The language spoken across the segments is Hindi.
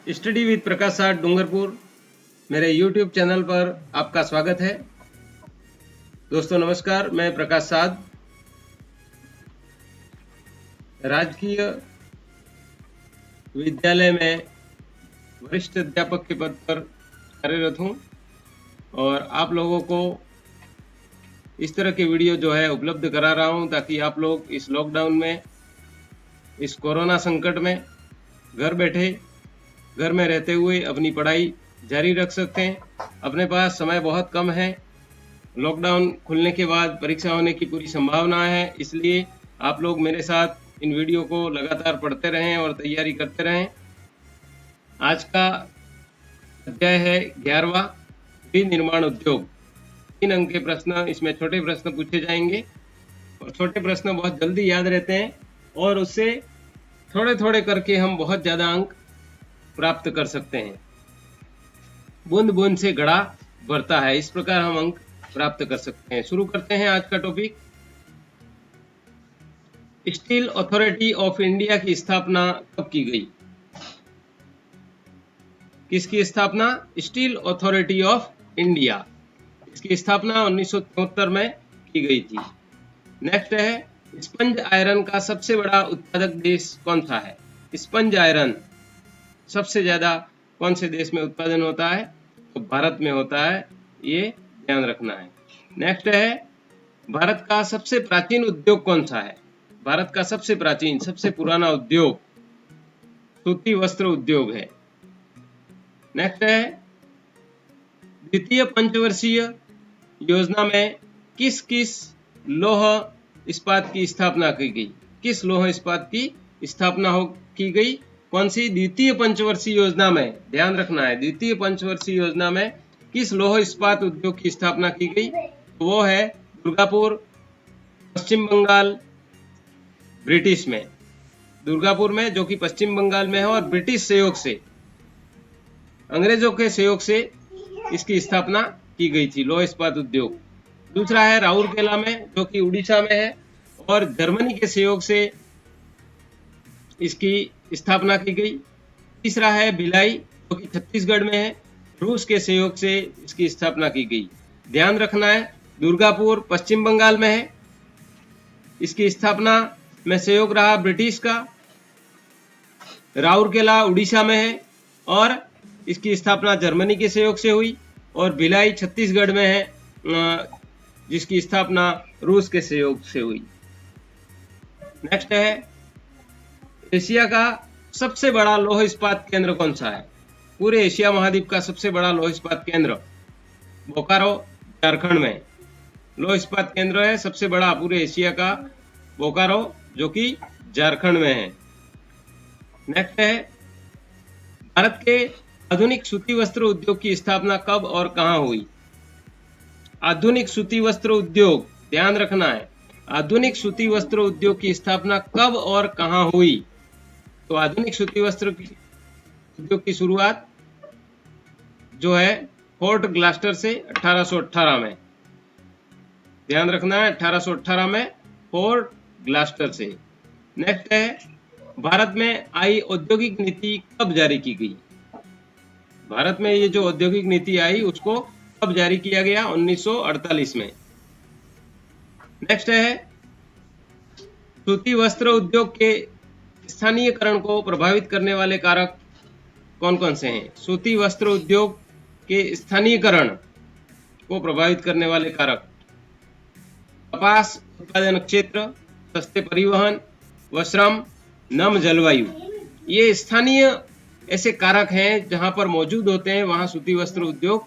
स्टडी विद प्रकाश साठ डूंगरपुर मेरे YouTube चैनल पर आपका स्वागत है। दोस्तों नमस्कार, मैं प्रकाश साध राजकीय विद्यालय में वरिष्ठ अध्यापक के पद पर कार्यरत हूं और आप लोगों को इस तरह के वीडियो जो है उपलब्ध करा रहा हूं ताकि आप लोग इस लॉकडाउन में, इस कोरोना संकट में घर में रहते हुए अपनी पढ़ाई जारी रख सकते हैं। अपने पास समय बहुत कम है। लॉकडाउन खुलने के बाद परीक्षा होने की पूरी संभावना है, इसलिए आप लोग मेरे साथ इन वीडियो को लगातार पढ़ते रहें और तैयारी करते रहें। आज का अध्याय है 11वां, विनिर्माण उद्योग। 3 अंक के प्रश्न, इसमें छोटे प्रश्न पूछे जाएंगे और छोटे प्रश्न बहुत जल्दी याद रहते हैं और उससे थोड़े थोड़े करके हम बहुत ज़्यादा अंक प्राप्त कर सकते हैं। बूंद बूंद से घड़ा भरता है, इस प्रकार हम अंक प्राप्त कर सकते हैं। शुरू करते हैं आज का topic. Steel authority of India की स्थापना कब की गई? किसकी स्थापना? Steel authority of India. इसकी स्थापना 1973 में की गई थी। नेक्स्ट है, स्पंज आयरन का सबसे बड़ा उत्पादक देश कौन सा है? स्पंज आयरन सबसे ज्यादा कौन से देश में उत्पादन होता है? तो भारत में होता है, ये ध्यान रखना है। नेक्स्ट है, भारत का सबसे प्राचीन उद्योग कौन सा है? भारत का सबसे प्राचीन, सबसे पुराना उद्योग सूती वस्त्र उद्योग है। नेक्स्ट है, द्वितीय पंचवर्षीय योजना में किस किस लौह इस्पात की स्थापना की गई? किस लौह इस्पात की स्थापना की गई? कौन सी? द्वितीय पंचवर्षीय योजना में, ध्यान रखना है, द्वितीय पंचवर्षीय योजना में किस लौह इस्पात उद्योग की स्थापना की गई? तो वो है दुर्गापुर, पश्चिम बंगाल, ब्रिटिश में। दुर्गापुर में, जो कि पश्चिम बंगाल में है और ब्रिटिश सहयोग से, अंग्रेजों के सहयोग से इसकी स्थापना की गई थी, लौह इस्पात उद्योग। दूसरा है राउरकेला में, जो कि उड़ीसा में है और जर्मनी के सहयोग से इसकी स्थापना की गई। तीसरा है भिलाई, जो कि छत्तीसगढ़ में है, रूस के सहयोग से इसकी स्थापना की गई। ध्यान रखना है, दुर्गापुर पश्चिम बंगाल में है, इसकी स्थापना में सहयोग रहा ब्रिटिश का। राउरकेला उड़ीसा में है और इसकी स्थापना जर्मनी के सहयोग से हुई। और भिलाई छत्तीसगढ़ में है, जिसकी स्थापना रूस के सहयोग से हुई। नेक्स्ट है, एशिया का सबसे बड़ा लौह इस्पात केंद्र कौन सा है? पूरे एशिया महाद्वीप का सबसे बड़ा लौह इस्पात केंद्र बोकारो, झारखंड में लौह इस्पात केंद्र है, सबसे बड़ा पूरे एशिया का, बोकारो, जो कि झारखंड में है। नेक्स्ट है, भारत के आधुनिक सूती वस्त्र उद्योग की स्थापना कब और कहां हुई? आधुनिक सूती वस्त्र उद्योग, ध्यान रखना है, आधुनिक सूती वस्त्र उद्योग की स्थापना कब और कहां हुई? तो आधुनिक सूती वस्त्र उद्योग की शुरुआत जो है फोर्ट ग्लास्टर से 1818 में, ध्यान रखना है, 1818 में फोर्ट ग्लास्टर से। नेक्स्ट है, भारत में आई औद्योगिक नीति कब जारी की गई? भारत में ये जो औद्योगिक नीति आई उसको कब जारी किया गया? 1948 में। नेक्स्ट है, सूती वस्त्र उद्योग के स्थानीयकरण को प्रभावित करने वाले कारक कौन कौन से हैं? सूती वस्त्र उद्योग के स्थानीयकरण को प्रभावित करने वाले कारक: कपास उत्पादन क्षेत्र, सस्ते परिवहन व श्रम, नम जलवायु। ये स्थानीय ऐसे कारक हैं जहां पर मौजूद होते हैं, वहां सूती वस्त्र उद्योग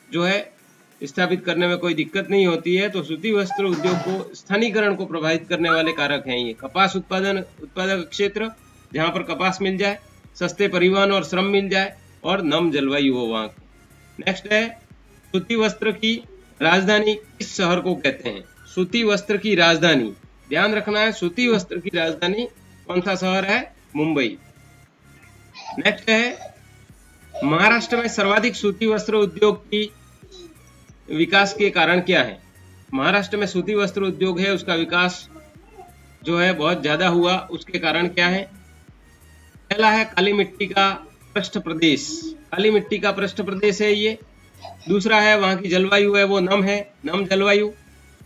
जो है स्थापित करने में कोई दिक्कत नहीं होती है। तो सूती वस्त्र उद्योग को स्थानीयकरण को प्रभावित करने वाले कारक हैं ये: कपास उत्पादक क्षेत्र, जहां पर कपास मिल जाए, सस्ते परिवहन और श्रम मिल जाए, और नम जलवायु हो वहां की। नेक्स्ट है, सूती वस्त्र की राजधानी किस शहर को कहते हैं? सूती वस्त्र की राजधानी, ध्यान रखना है, सूती वस्त्र की राजधानी कौन सा शहर है? मुंबई। नेक्स्ट है, महाराष्ट्र में सर्वाधिक सूती वस्त्र उद्योग की विकास के कारण क्या है? महाराष्ट्र में सूती वस्त्र उद्योग है, उसका विकास जो है बहुत ज्यादा हुआ, उसके कारण क्या है? पहला है काली मिट्टी का पृष्ठ प्रदेश, काली मिट्टी का पृष्ठ प्रदेश है ये। दूसरा है वहाँ की जलवायु है वो नम है, नम जलवायु।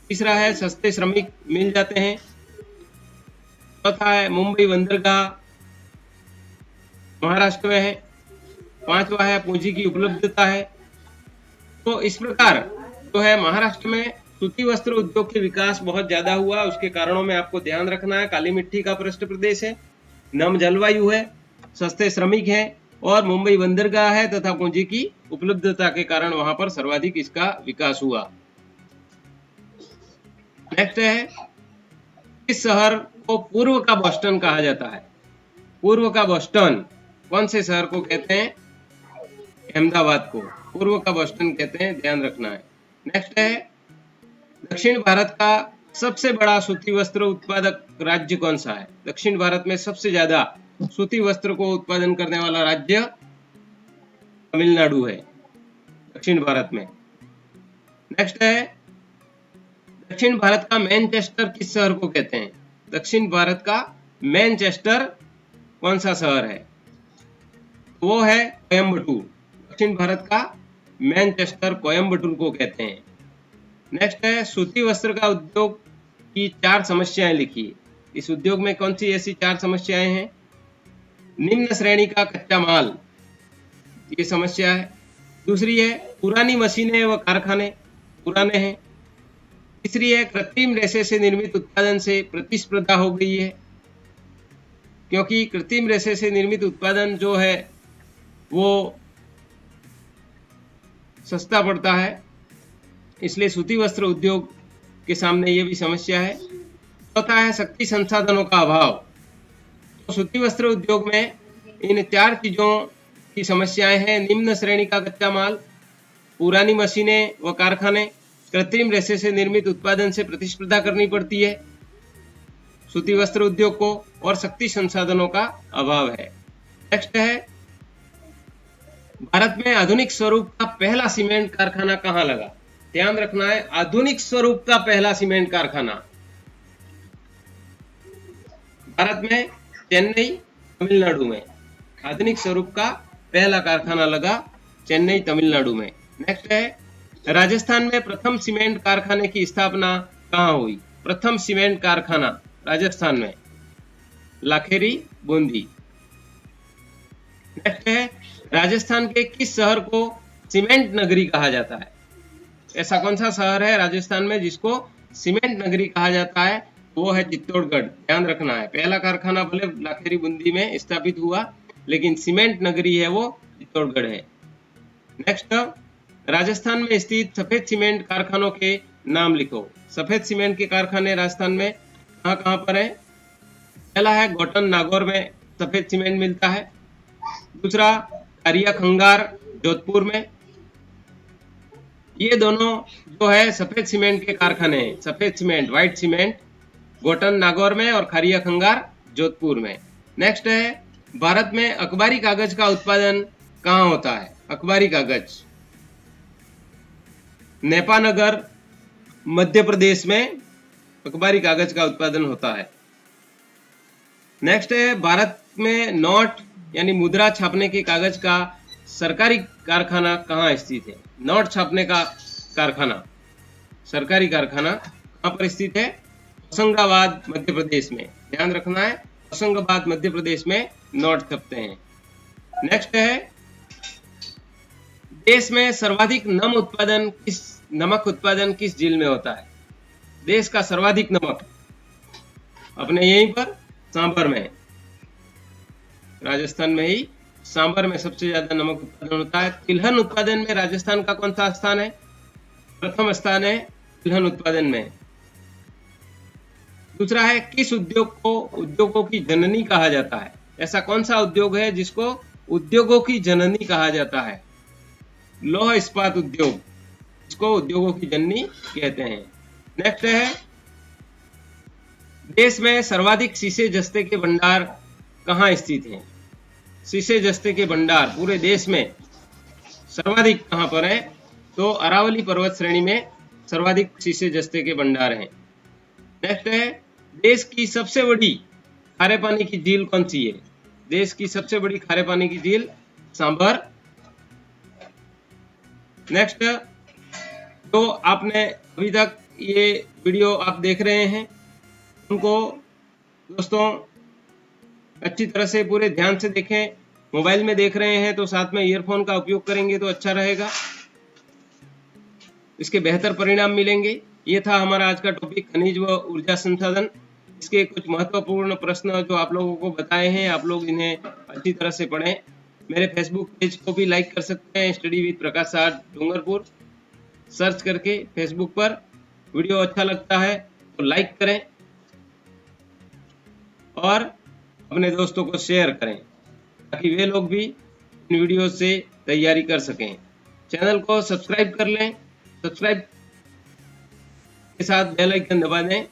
तीसरा है सस्ते श्रमिक मिल जाते हैं। चौथा है मुंबई बंदरगाह महाराष्ट्र में है। पांचवा है पूंजी की उपलब्धता है। तो इस प्रकार जो है महाराष्ट्र में सूती वस्त्र उद्योग के विकास बहुत ज्यादा हुआ। उसके कारणों में आपको ध्यान रखना है, काली मिट्टी का पृष्ठ प्रदेश है, नम जलवायु है, सस्ते श्रमिक हैं और मुंबई बंदरगाह है तथा पूंजी की उपलब्धता के कारण वहां पर सर्वाधिक इसका विकास हुआ। नेक्स्ट है, इस शहर को पूर्व का बोस्टन कहा जाता है। पूर्व का बोस्टन कौन से शहर को कहते हैं? अहमदाबाद को पूर्व का बोस्टन कहते हैं, ध्यान रखना है। नेक्स्ट है, दक्षिण भारत का सबसे बड़ा सूती वस्त्र उत्पादक राज्य कौन सा है? दक्षिण भारत में सबसे ज्यादा सूती वस्त्र को उत्पादन करने वाला राज्य तमिलनाडु है, दक्षिण भारत में। नेक्स्ट है, दक्षिण भारत का मैनचेस्टर किस शहर को कहते हैं? दक्षिण भारत का मैनचेस्टर कौन सा शहर है? वो है कोयम्बटूर। दक्षिण भारत का मैनचेस्टर कोयम्बटूर को कहते हैं। नेक्स्ट है, सूती वस्त्र का उद्योग की 4 समस्याएं लिखिए। इस उद्योग में कौन सी ऐसी 4 समस्याएं हैं? निम्न श्रेणी का कच्चा माल, ये समस्या है। दूसरी है, पुरानी मशीनें व कारखाने पुराने हैं। तीसरी है, कृत्रिम रेशे से निर्मित उत्पादन से प्रतिस्पर्धा हो गई है, क्योंकि कृत्रिम रेशे से निर्मित उत्पादन जो है वो सस्ता पड़ता है, इसलिए सूती वस्त्र उद्योग के सामने ये भी समस्या है। चौथा है, शक्ति संसाधनों का अभाव। तो सूती वस्त्र उद्योग में इन 4 चीजों की समस्याएं हैं। निम्न श्रेणी का कच्चा माल, पुरानी मशीनें व कारखाने, कृत्रिम रेशे से निर्मित उत्पादन से प्रतिस्पर्धा करनी पड़ती है सूती वस्त्र उद्योग को, और शक्ति संसाधनों का अभाव है। नेक्स्ट है, भारत में आधुनिक स्वरूप का पहला सीमेंट कारखाना कहाँ लगा? ध्यान रखना है, आधुनिक स्वरूप का पहला सीमेंट कारखाना भारत में चेन्नई तमिलनाडु में। आधुनिक स्वरूप का पहला कारखाना लगा चेन्नई तमिलनाडु में। नेक्स्ट है, राजस्थान में प्रथम सीमेंट कारखाने की स्थापना कहाँ हुई? प्रथम सीमेंट कारखाना राजस्थान में लाखेरी बूंदी। नेक्स्ट है, राजस्थान के किस शहर को सीमेंट नगरी कहा जाता है? ऐसा कौन सा शहर है राजस्थान में जिसको सीमेंट नगरी कहा जाता है? वो है चित्तौड़गढ़। ध्यान रखना है, पहला कारखाना भले लाखेरी बूंदी में स्थापित हुआ, लेकिन सीमेंट नगरी है वो चित्तौड़गढ़ है। नेक्स्ट, राजस्थान में स्थित सफेद सीमेंट कारखानों के नाम लिखो। सफेद सीमेंट के कारखाने राजस्थान में कहाँ कहाँ पर है? पहला है गोटन नागौर में सफेद सीमेंट मिलता है। दूसरा खारिया खंगार जोधपुर में। ये दोनों जो है सफेद सीमेंट के कारखाने हैं। सफेद cement, white cement Gotan Nagaur में और खारिया खंगार जोधपुर में। नेक्स्ट है, भारत में अखबारी कागज का उत्पादन कहाँ होता है? अखबारी कागज नेपानगर मध्य प्रदेश में अखबारी कागज का उत्पादन होता है। नेक्स्ट है, भारत में नोट यानी मुद्रा छापने के कागज का सरकारी कारखाना कहाँ स्थित है? नोट छापने का कारखाना, सरकारी कारखाना कहाँ पर स्थित है? होशंगाबाद मध्य प्रदेश में। ध्यान रखना है, होशंगाबाद मध्य प्रदेश में नोट छपते हैं। नेक्स्ट है, देश में सर्वाधिक नमक उत्पादन किस जिले में होता है? देश का सर्वाधिक नमक अपने यहीं पर सांभर में, राजस्थान में ही सांभर में सबसे ज्यादा नमक उत्पादन होता है। तिलहन उत्पादन में राजस्थान का कौन सा स्थान है? प्रथम स्थान है तिलहन उत्पादन में। दूसरा है, किस उद्योग को उद्योगों की जननी कहा जाता है? ऐसा कौन सा उद्योग है जिसको उद्योगों की जननी कहा जाता है? लौह इस्पात उद्योग, इसको उद्योगों की जननी कहते हैं। नेक्स्ट है, देश में सर्वाधिक शीशे जस्ते के भंडार कहाँ स्थित हैं? शीशे जस्ते के भंडार पूरे देश में सर्वाधिक कहाँ पर है? तो अरावली पर्वत श्रेणी में सर्वाधिक शीशे जस्ते के भंडार हैं। नेक्स्ट है, देश की सबसे बड़ी खारे पानी की झील कौन सी है? देश की सबसे बड़ी खारे पानी की झील सांभर। नेक्स्ट, जो आपने अभी तक ये वीडियो आप देख रहे हैं उनको दोस्तों अच्छी तरह से पूरे ध्यान से देखें। मोबाइल में देख रहे हैं तो साथ में ईयरफोन का उपयोग करेंगे तो अच्छा रहेगा, इसके बेहतर परिणाम मिलेंगे। ये था हमारा आज का टॉपिक, खनिज व ऊर्जा संसाधन। इसके कुछ महत्वपूर्ण प्रश्न जो आप लोगों को बताए हैं, आप लोग इन्हें अच्छी तरह से पढ़ें। मेरे फेसबुक पेज को भी लाइक कर सकते हैं, स्टडी विद प्रकाश सार डूंगरपुर सर्च करके फेसबुक पर। वीडियो अच्छा लगता है तो लाइक करें और अपने दोस्तों को शेयर करें ताकि वे लोग भी इन वीडियो से तैयारी कर सकें। चैनल को सब्सक्राइब कर लें, सब्सक्राइब के साथ बेल आइकन दबा दें।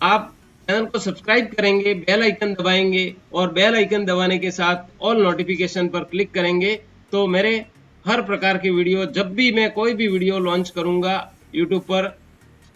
आप चैनल को सब्सक्राइब करेंगे, बेल आइकन दबाएंगे और बेल आइकन दबाने के साथ ऑल नोटिफिकेशन पर क्लिक करेंगे तो मेरे हर प्रकार की वीडियो, जब भी मैं कोई भी वीडियो लॉन्च करूंगा यूट्यूब पर,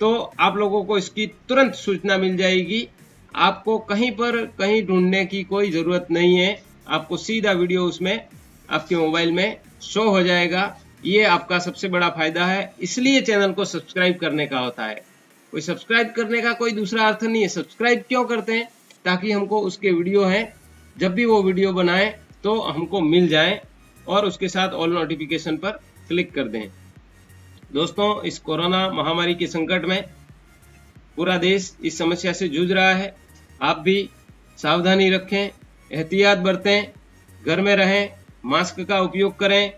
तो आप लोगों को इसकी तुरंत सूचना मिल जाएगी। आपको कहीं पर कहीं ढूंढने की कोई ज़रूरत नहीं है, आपको सीधा वीडियो उसमें आपके मोबाइल में शो हो जाएगा। ये आपका सबसे बड़ा फायदा है, इसलिए चैनल को सब्सक्राइब करने का होता है। कोई सब्सक्राइब करने का कोई दूसरा अर्थ नहीं है। सब्सक्राइब क्यों करते हैं? ताकि हमको उसके वीडियो हैं, जब भी वो वीडियो बनाए तो हमको मिल जाए और उसके साथ ऑल नोटिफिकेशन पर क्लिक कर दें। दोस्तों, इस कोरोना महामारी के संकट में पूरा देश इस समस्या से जूझ रहा है। आप भी सावधानी रखें, एहतियात बरतें, घर में रहें, मास्क का उपयोग करें।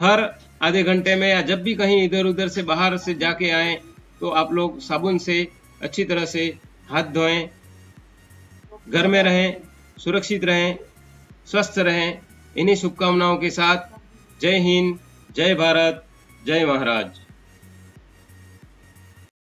हर आधे घंटे में या जब भी कहीं इधर उधर से बाहर से जाके आएं तो आप लोग साबुन से अच्छी तरह से हाथ धोएं। घर में रहें, सुरक्षित रहें, स्वस्थ रहें। इन्हीं शुभकामनाओं के साथ जय हिंद, जय भारत, जय महाराज।